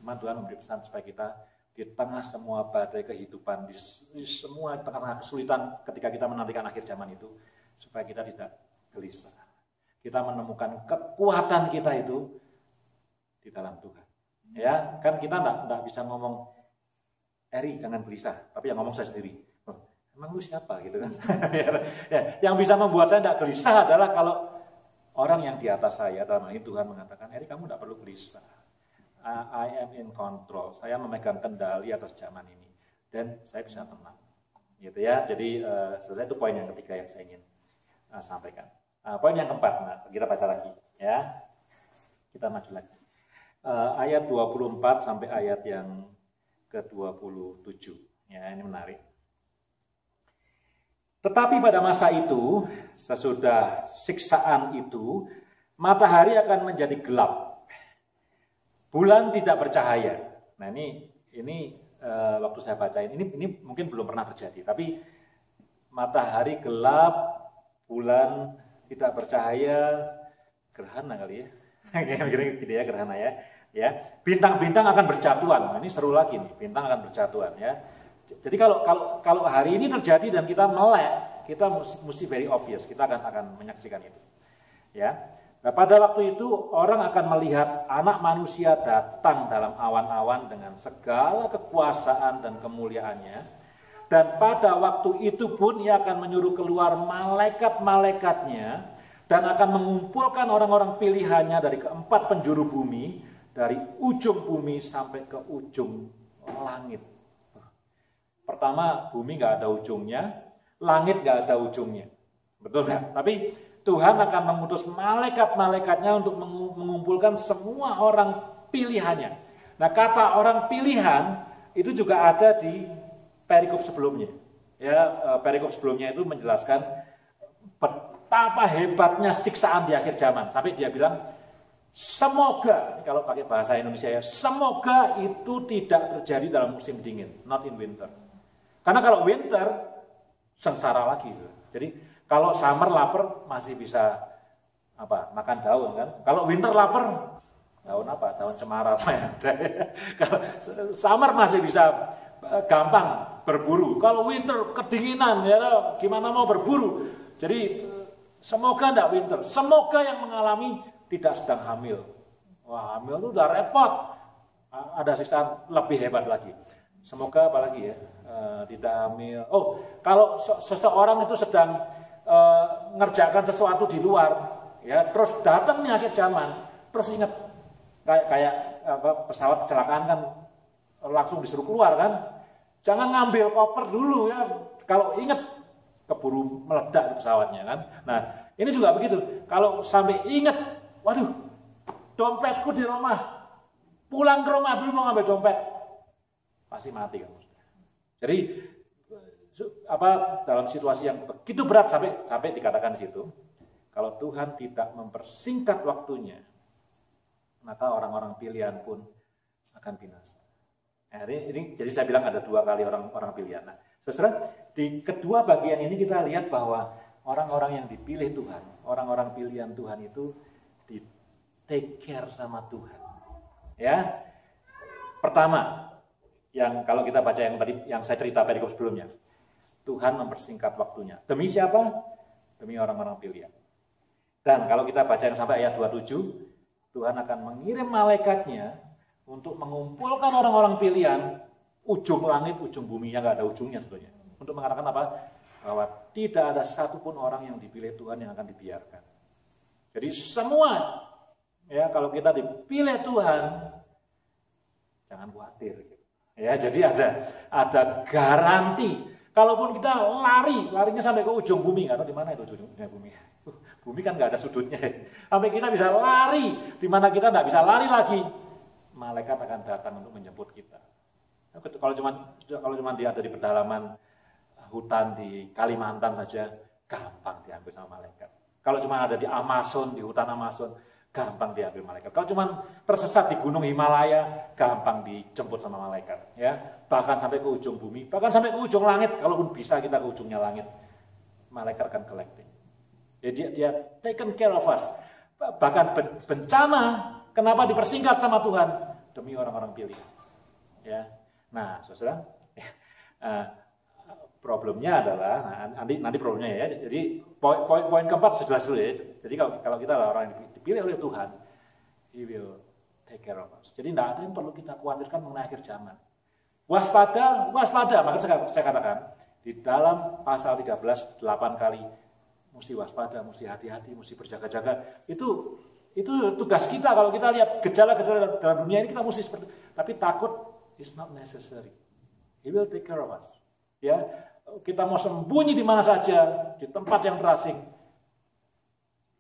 Cuma Tuhan memberi pesan supaya kita di tengah semua badai kehidupan, di semua tengah-tengah kesulitan ketika kita menantikan akhir zaman itu, supaya kita tidak gelisah. Kita menemukan kekuatan kita itu di dalam Tuhan. Ya, kan kita enggak bisa ngomong, Eri jangan gelisah, tapi yang ngomong saya sendiri. Oh, emang lu siapa gitu kan? Ya, yang bisa membuat saya enggak gelisah adalah kalau orang yang di atas saya, dalam hal ini Tuhan mengatakan, Eri kamu enggak perlu gelisah. I am in control. Saya memegang kendali atas zaman ini dan saya bisa tenang. Gitu ya. Jadi sebenarnya itu poin yang ketiga yang saya ingin sampaikan. Poin yang keempat, nah, kita baca lagi ya. Kita maju lagi. Ayat 24 sampai ayat yang ke-27. Ya, ini menarik. Tetapi pada masa itu, sesudah siksaan itu, matahari akan menjadi gelap. Bulan tidak bercahaya. Nah, ini waktu saya bacain ini mungkin belum pernah terjadi, tapi matahari gelap, bulan tidak bercahaya, gerhana kali ya. Gitu ya, gerhana ya. Ya, bintang-bintang akan berjatuhan. Nah, ini seru lagi nih, bintang akan berjatuhan ya. Jadi kalau hari ini terjadi dan kita melek, kita mesti very obvious, kita akan menyaksikan itu. Ya. Nah, pada waktu itu orang akan melihat anak manusia datang dalam awan-awan dengan segala kekuasaan dan kemuliaannya. Dan pada waktu itu pun ia akan menyuruh keluar malaikat-malaikatnya dan akan mengumpulkan orang-orang pilihannya dari keempat penjuru bumi, dari ujung bumi sampai ke ujung langit. Pertama, bumi nggak ada ujungnya, langit nggak ada ujungnya. Betul nggak? Tapi Tuhan akan mengutus malaikat-malaikatnya untuk mengumpulkan semua orang pilihannya. Nah, kata orang pilihan itu juga ada di perikop sebelumnya. Ya, perikop sebelumnya itu menjelaskan betapa hebatnya siksaan di akhir zaman. Sampai dia bilang, semoga, kalau pakai bahasa Indonesia ya, semoga itu tidak terjadi dalam musim dingin, not in winter. Karena kalau winter, sengsara lagi. Jadi kalau summer lapar masih bisa makan daun kan. Kalau winter lapar, daun apa? Daun cemara apa ya? Kalau summer masih bisa gampang berburu. Kalau winter kedinginan ya gimana mau berburu. Jadi semoga enggak winter. Semoga yang mengalami tidak sedang hamil. Wah, hamil itu udah repot. Ada siksaan lebih hebat lagi. Semoga apalagi ya tidak hamil. Oh, kalau seseorang itu sedang ngerjakan sesuatu di luar, ya terus datang nih akhir zaman, terus ingat kayak pesawat kecelakaan kan langsung disuruh keluar kan, jangan ngambil koper dulu ya, kalau ingat keburu meledak di pesawatnya kan. Nah ini juga begitu, kalau sampai ingat, waduh dompetku di rumah, pulang ke rumah dulu mau ngambil dompet, pasti mati kan. Jadi dalam situasi yang begitu berat sampai dikatakan di situ, kalau Tuhan tidak mempersingkat waktunya, maka orang-orang pilihan pun akan binasa. Nah, ini jadi saya bilang ada dua kali orang pilihan. Nah, saudara, di kedua bagian ini kita lihat bahwa orang-orang yang dipilih Tuhan, orang-orang pilihan Tuhan itu di take care sama Tuhan. Ya, pertama, yang kalau kita baca yang tadi yang saya cerita perikop sebelumnya. Tuhan mempersingkat waktunya. Demi siapa? Demi orang-orang pilihan. Dan kalau kita baca yang sampai ayat 27, Tuhan akan mengirim malaikatnya untuk mengumpulkan orang-orang pilihan, ujung langit, ujung bumi yang nggak ada ujungnya sebetulnya. Untuk mengatakan apa? Bahwa tidak ada satupun orang yang dipilih Tuhan yang akan dibiarkan. Jadi semua, ya kalau kita dipilih Tuhan, jangan khawatir. Ya, jadi ada garansi. Kalaupun kita larinya sampai ke ujung bumi, nggak tahu di mana itu ujungnya bumi. Bumi kan nggak ada sudutnya. Sampai kita bisa lari, di mana kita nggak bisa lari lagi, malaikat akan datang untuk menjemput kita. Kalau cuma dia ada di pedalaman hutan di Kalimantan saja, gampang diambil sama malaikat. Kalau cuma ada di Amazon, di hutan Amazon, gampang diambil malaikat. Kalau cuma tersesat di gunung Himalaya, gampang dijemput sama malaikat. Ya, bahkan sampai ke ujung bumi, bahkan sampai ke ujung langit. Kalaupun bisa kita ke ujungnya langit, malaikat akan collecting. Jadi dia taken care of us. Bahkan bencana, kenapa dipersingkat sama Tuhan? Demi orang-orang pilih. Ya, nah, saudara, problemnya adalah, nanti problemnya ya. Jadi poin keempat sudah jelas dulu ya. Jadi kalau kita adalah orang yang dipilih oleh Tuhan, He will take care of us. Jadi tidak ada yang perlu kita khawatirkan mengenai akhir zaman. Waspada, makanya saya katakan di dalam pasal 13 8 kali mesti waspada, mesti hati-hati, mesti berjaga-jaga. Itu tugas kita. Kalau kita lihat gejala-gejala dalam dunia ini, kita mesti seperti. Tapi takut is not necessary. He will take care of us. Ya, kita mau sembunyi di mana saja, di tempat yang terasing,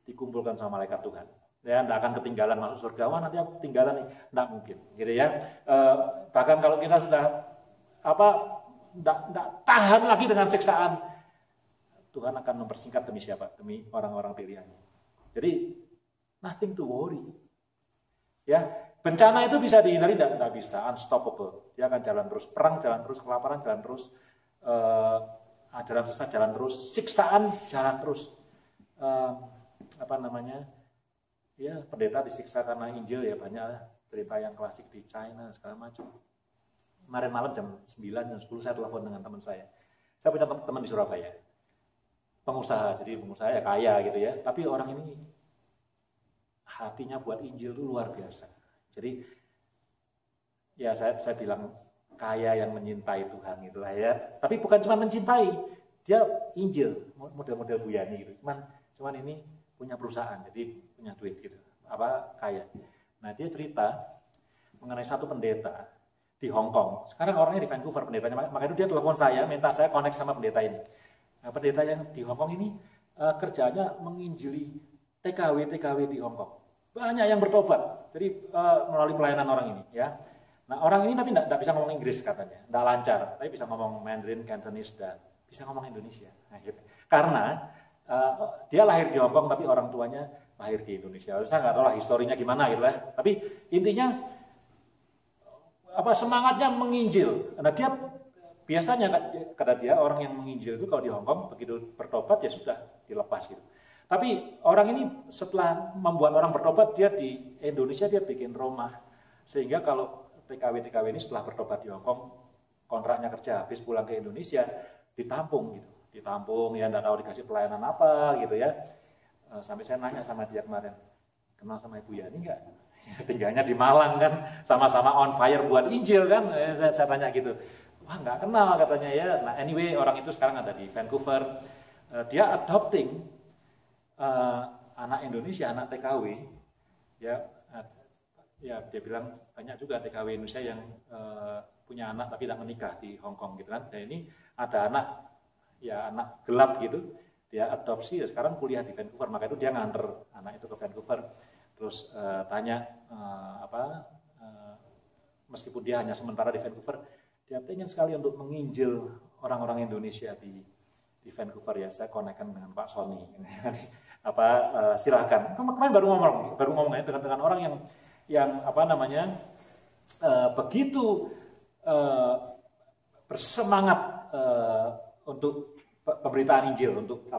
dikumpulkan sama malaikat Tuhan. Ya, tidak akan ketinggalan masuk surga. Wah, nanti aku ketinggalan nih, tidak mungkin, gitu ya. Bahkan kalau kita sudah tidak tahan lagi dengan siksaan, Tuhan akan mempersingkat demi siapa? Demi orang-orang pilihannya. Jadi nothing to worry. Ya, bencana itu bisa dihindari? Tidak bisa, unstoppable. Dia akan jalan terus, perang jalan terus, kelaparan jalan terus, ajaran sesat jalan terus, siksaan jalan terus. Ya, pendeta disiksa karena Injil, ya banyak cerita yang klasik di China segala macam. Kemarin malam jam 9, jam 10 saya telepon dengan teman saya. Saya punya teman di Surabaya, pengusaha, jadi pengusaha ya kaya gitu ya. Tapi orang ini hatinya buat Injil itu luar biasa. Jadi ya saya bilang kaya yang mencintai Tuhan gitulah ya. Tapi bukan cuma mencintai, dia Injil, model-model Bu Yani gitu. Cuman ini punya perusahaan, jadi punya duit gitu, kaya. Nah, dia cerita mengenai satu pendeta di Hong Kong. Sekarang orangnya di Vancouver pendetanya, makanya itu dia telepon saya, minta saya connect sama pendeta ini. Nah, pendeta yang di Hong Kong ini kerjanya menginjili TKW di Hong Kong. Banyak yang bertobat, jadi melalui pelayanan orang ini, ya. Nah, orang ini tapi tidak bisa ngomong Inggris katanya, tidak lancar, tapi bisa ngomong Mandarin, Cantonese, dan bisa ngomong Indonesia. Nah, gitu. Karena dia lahir di Hong Kong tapi orang tuanya lahir di Indonesia. Saya nggak tahu lah historinya gimana gitu lah. Tapi intinya semangatnya menginjil. Karena dia biasanya kata dia orang yang menginjil itu kalau di Hong Kong begitu bertobat ya sudah dilepas gitu. Tapi orang ini setelah membuat orang bertobat, dia di Indonesia dia bikin rumah sehingga kalau TKW ini setelah bertobat di Hong Kong kontraknya kerja habis pulang ke Indonesia ditampung gitu. Ditampung, ya enggak tahu dikasih pelayanan apa gitu ya. Sampai saya nanya sama dia kemarin, kenal sama Ibu Yani enggak? Ya, tinggalnya di Malang kan, sama-sama on fire buat Injil kan. Saya tanya gitu, wah enggak kenal katanya ya. Nah anyway, orang itu sekarang ada di Vancouver. Dia adopting anak Indonesia, anak TKW. Ya dia bilang banyak juga TKW Indonesia yang punya anak tapi tidak menikah di Hong Kong gitu kan. Dan ini ada anak gelap gitu, dia adopsi ya sekarang kuliah di Vancouver, maka itu dia nganter anak itu ke Vancouver, terus tanya meskipun dia hanya sementara di Vancouver, dia pengen sekali untuk menginjil orang-orang Indonesia di Vancouver ya. Saya konekkan dengan Pak Sony, silakan. Kemarin baru ngomong ya dengan orang yang begitu bersemangat untuk pemberitaan Injil, untuk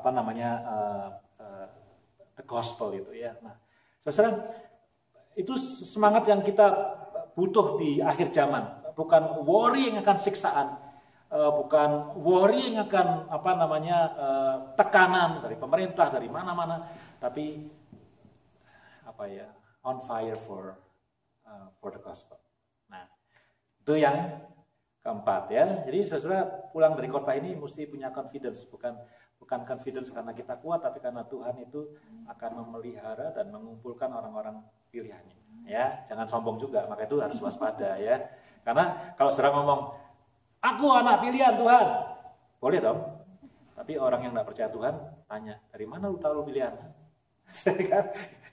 the gospel itu ya. Nah, saudara, itu semangat yang kita butuh di akhir zaman, bukan worry yang akan siksaan, bukan worry yang akan tekanan dari pemerintah dari mana-mana, tapi on fire for the gospel. Nah, itu yang keempat ya. Jadi saudara pulang dari khotbah ini mesti punya confidence, bukan confidence karena kita kuat, tapi karena Tuhan itu akan memelihara dan mengumpulkan orang-orang pilihannya. Ya, jangan sombong juga, maka itu harus waspada ya. Karena kalau saudara ngomong, aku anak pilihan Tuhan, boleh dong. Tapi orang yang tidak percaya Tuhan tanya, dari mana lu tahu lu pilihan?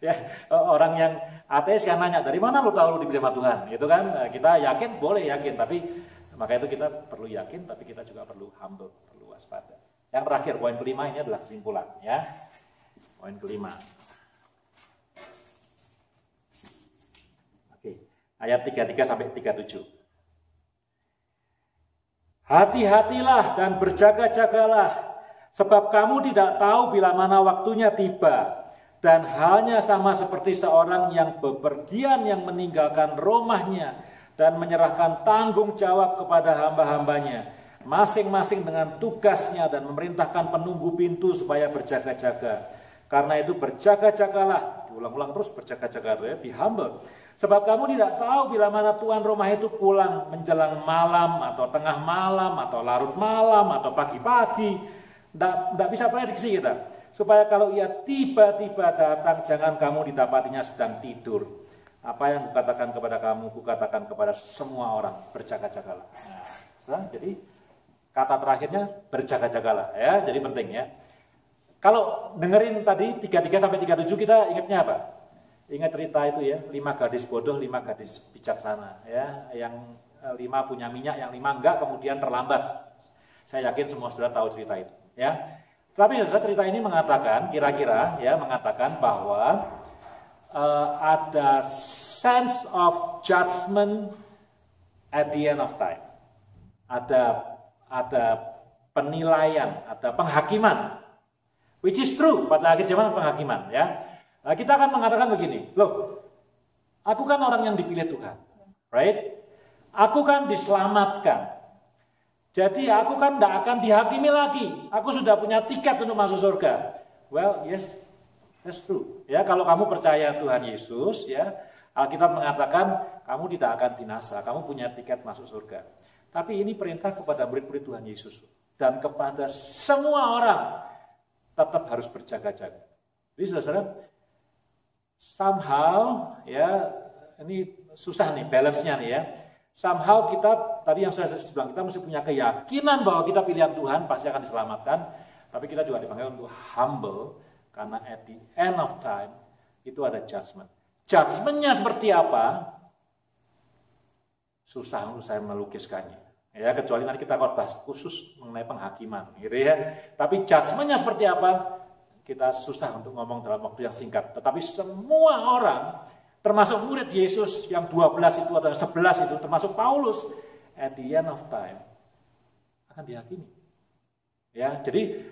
Ya, orang yang ateis kan nanya, dari mana lu tahu lu dipilih sama Tuhan? Itu kan kita yakin, boleh yakin, tapi maka itu kita perlu yakin, tapi kita juga perlu humble, perlu waspada. Yang terakhir, poin kelima ini adalah kesimpulan, ya. Poin kelima. Oke, ayat 33 sampai 37. Hati-hatilah dan berjaga-jagalah, sebab kamu tidak tahu bila mana waktunya tiba. Dan halnya sama seperti seorang yang bepergian yang meninggalkan rumahnya dan menyerahkan tanggung jawab kepada hamba-hambanya, masing-masing dengan tugasnya dan memerintahkan penunggu pintu supaya berjaga-jaga. Karena itu berjaga-jagalah, diulang-ulang terus berjaga-jaga, ya, be humble. Sebab kamu tidak tahu bila mana tuan rumah itu pulang menjelang malam atau tengah malam atau larut malam atau pagi-pagi. Tidak bisa prediksi kita. Supaya kalau ia tiba-tiba datang, jangan kamu didapatinya sedang tidur. Apa yang kukatakan kepada kamu, kukatakan kepada semua orang, berjaga-jagalah. Nah, jadi kata terakhirnya berjaga-jagalah, ya. Jadi penting, ya. Kalau dengerin tadi 33 sampai 37 kita ingatnya apa? Ingat cerita itu, ya, 5 gadis bodoh, 5 gadis bijaksana, ya. Yang 5 punya minyak, yang 5 enggak, kemudian terlambat. Saya yakin semua sudah tahu cerita itu, ya. Tapi cerita ini mengatakan, kira-kira, ya, mengatakan bahwa ada sense of judgment at the end of time. Ada penilaian, ada penghakiman. Which is true, pada akhir zaman penghakiman, ya. Nah, kita akan mengatakan begini, loh, aku kan orang yang dipilih Tuhan, right? Aku kan diselamatkan. Jadi aku kan tidak akan dihakimi lagi. Aku sudah punya tiket untuk masuk surga. Well, yes, that's true. Ya, kalau kamu percaya Tuhan Yesus, ya, Alkitab mengatakan kamu tidak akan binasa, kamu punya tiket masuk surga. Tapi ini perintah kepada murid-murid Tuhan Yesus dan kepada semua orang. Tetap harus berjaga-jaga. Jadi saudara, somehow, ya, ini susah nih balance-nya nih, ya. Somehow kita, tadi yang saya bilang, kita mesti punya keyakinan bahwa kita pilihan Tuhan pasti akan diselamatkan. Tapi kita juga dipanggil untuk humble, karena at the end of time itu ada judgment. Judgment-nya seperti apa? Susah untuk saya melukiskannya. Ya, kecuali nanti kita akan bahas khusus mengenai penghakiman, gitu, ya. Tapi judgment-nya seperti apa? Kita susah untuk ngomong dalam waktu yang singkat. Tetapi semua orang, termasuk murid Yesus yang 12 itu atau 11 itu, termasuk Paulus, at the end of time akan dihakimi. Ya, jadi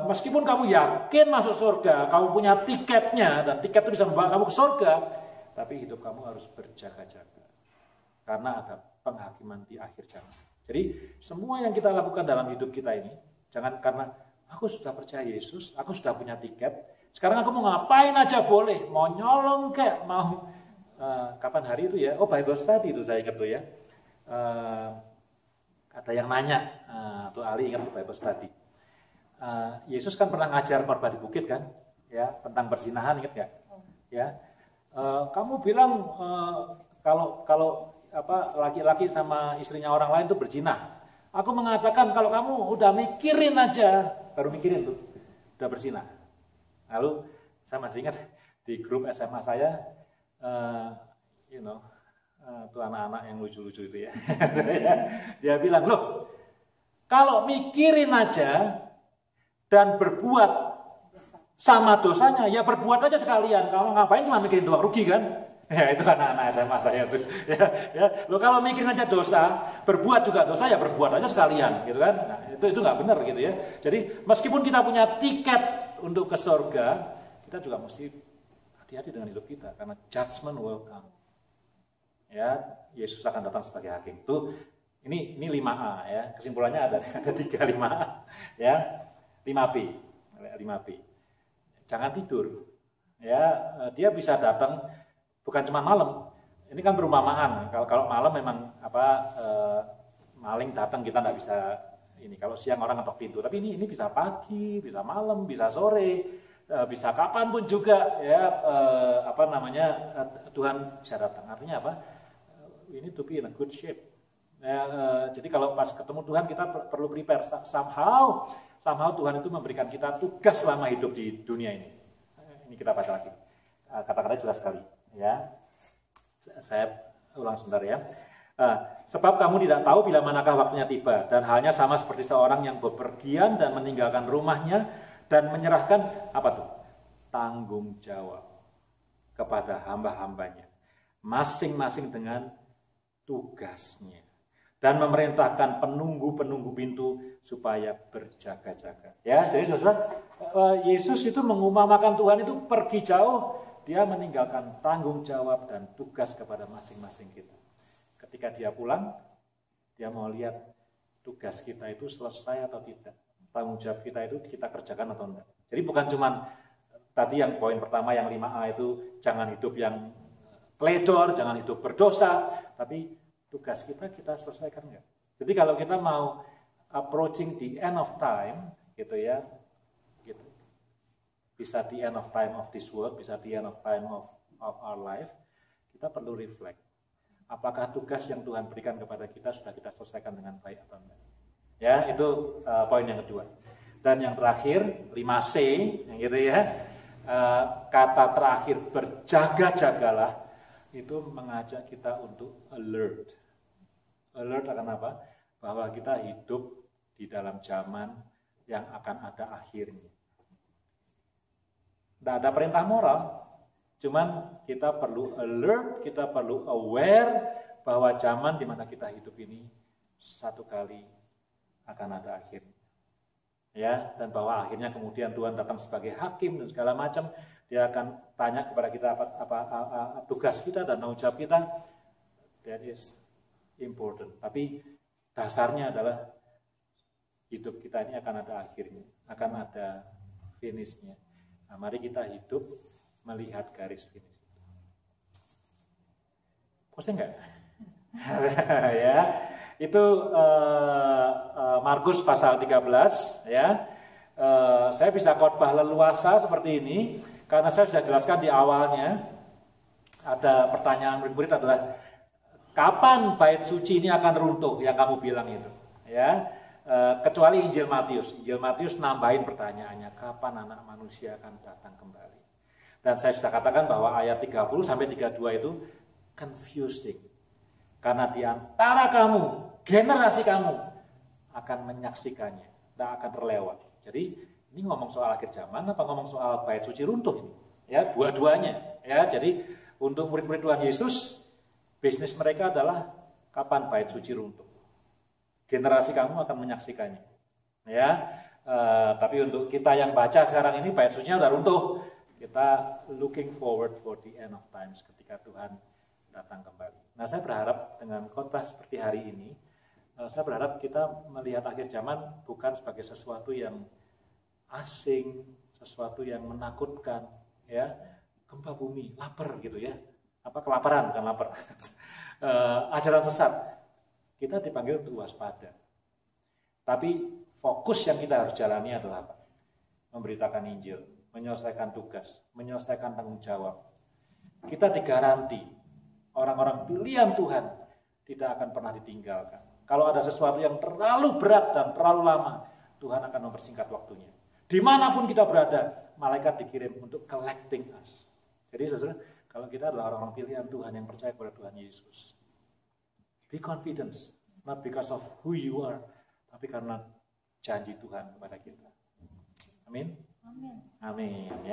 meskipun kamu yakin masuk surga, kamu punya tiketnya dan tiket itu bisa membawa kamu ke surga, tapi hidup kamu harus berjaga-jaga. Karena ada penghakiman di akhir zaman. Jadi semua yang kita lakukan dalam hidup kita ini, jangan karena aku sudah percaya Yesus, aku sudah punya tiket, sekarang aku mau ngapain aja boleh, mau nyolong kayak, mau kapan hari itu, ya, Bible study itu saya ingat tuh, ya. Ada yang nanya, tuh Ali ingat tuh Bible study. Yesus kan pernah ngajar khotbah di bukit kan, ya, tentang perzinahan, ingat nggak? Ya, kamu bilang kalau laki-laki sama istrinya orang lain itu berzina. Aku mengatakan kalau kamu udah mikirin aja, baru mikirin tuh, udah berzina. Lalu saya masih ingat di grup SMA saya, tuh anak-anak yang lucu-lucu itu, ya. Dia bilang, loh, kalau mikirin aja dan berbuat sama dosanya, ya berbuat aja sekalian. Kalau ngapain cuma mikirin doang, rugi kan? Ya, itu anak-anak SMA saya tuh. Ya. Lo kalau mikirin aja dosa, berbuat juga dosa, ya berbuat aja sekalian, gitu kan? Nah, itu nggak benar, gitu, ya. Jadi meskipun kita punya tiket untuk ke surga, kita juga mesti hati-hati dengan hidup kita, karena judgment will come. Ya, Yesus akan datang sebagai hakim. Tuh, ini 5A, ya. Kesimpulannya ada 3 5A, ya. 5P. Jangan tidur. Ya, dia bisa datang bukan cuma malam. Ini kan perumpamaan. Kalau malam memang maling datang kita nggak bisa ini. Kalau siang orang ngetok pintu. Tapi ini bisa pagi, bisa malam, bisa sore, bisa kapanpun juga, ya. Tuhan bisa datang. Artinya apa? We need to be in a good shape. Ya, jadi kalau pas ketemu Tuhan kita perlu prepare. Somehow Tuhan itu memberikan kita tugas selama hidup di dunia ini. Ini kita baca lagi. Kata-katanya jelas sekali. Ya, saya ulang sebentar, ya. Sebab kamu tidak tahu bila manakah waktunya tiba, dan halnya sama seperti seorang yang bepergian dan meninggalkan rumahnya dan menyerahkan apa tuh? Tanggung jawab kepada hamba-hambanya, masing-masing dengan tugasnya, dan memerintahkan penunggu-penunggu pintu supaya berjaga-jaga. Ya, jadi saudara, Yesus itu mengumamakan Tuhan itu pergi jauh. Dia meninggalkan tanggung jawab dan tugas kepada masing-masing kita. Ketika dia pulang, dia mau lihat tugas kita itu selesai atau tidak. Tanggung jawab kita itu kita kerjakan atau enggak. Jadi bukan cuma Tadi yang poin pertama yang 5A itu jangan hidup yang teledor, jangan hidup berdosa, tapi tugas kita selesaikan enggak? Jadi kalau kita mau approaching the end of time, gitu ya, gitu. Bisa the end of time of this world, bisa the end of time of our life, kita perlu reflect. Apakah tugas yang Tuhan berikan kepada kita sudah kita selesaikan dengan baik atau enggak? Ya, itu poin yang kedua. Dan yang terakhir, 5C, gitu ya. Kata terakhir berjaga-jagalah itu mengajak kita untuk alert. Alert akan apa? Bahwa kita hidup di dalam zaman yang akan ada akhirnya. Tidak ada perintah moral, cuman kita perlu alert, kita perlu aware bahwa zaman di mana kita hidup ini satu kali akan ada akhirnya. Ya, dan bahwa akhirnya kemudian Tuhan datang sebagai hakim dan segala macam, dia akan tanya kepada kita apa tugas kita dan tanggung jawab kita. That is important. Tapi dasarnya adalah hidup kita ini akan ada akhirnya, akan ada finishnya. Nah, mari kita hidup melihat garis finish. Pusing nggak? Ya. Itu Markus pasal 13 ya. Saya bisa khotbah leluasa seperti ini karena saya sudah jelaskan di awalnya. Ada pertanyaan murid-murid adalah kapan bait suci ini akan runtuh yang kamu bilang itu ya. Kecuali Injil Matius nambahin pertanyaannya, kapan anak manusia akan datang kembali. Dan saya sudah katakan bahwa ayat 30 sampai 32 itu confusing. Karena di antara kamu, generasi kamu akan menyaksikannya, tidak akan terlewat. Jadi ini ngomong soal akhir zaman apa ngomong soal bait suci runtuh ini? Ya, dua-duanya. Ya, jadi untuk murid-murid Tuhan Yesus, bisnis mereka adalah kapan bait suci runtuh. Generasi kamu akan menyaksikannya. Ya, tapi untuk kita yang baca sekarang ini bait sucinya udah runtuh. Kita looking forward for the end of times ketika Tuhan datang kembali. Nah, saya berharap dengan khotbah seperti hari ini, saya berharap kita melihat akhir zaman bukan sebagai sesuatu yang asing, sesuatu yang menakutkan, ya, gempa bumi, lapar gitu ya, apa kelaparan bukan lapar, ajaran sesat. Kita dipanggil untuk waspada. Tapi fokus yang kita harus jalani adalah apa? Memberitakan Injil, menyelesaikan tugas, menyelesaikan tanggung jawab. Kita digaranti orang-orang pilihan Tuhan tidak akan pernah ditinggalkan. Kalau ada sesuatu yang terlalu berat dan terlalu lama, Tuhan akan mempersingkat waktunya. Dimanapun kita berada, malaikat dikirim untuk collecting us. Jadi saudara, kalau kita adalah orang-orang pilihan Tuhan yang percaya kepada Tuhan Yesus, be confident, not because of who you are, tapi karena janji Tuhan kepada kita. Amin. Amin. Amin.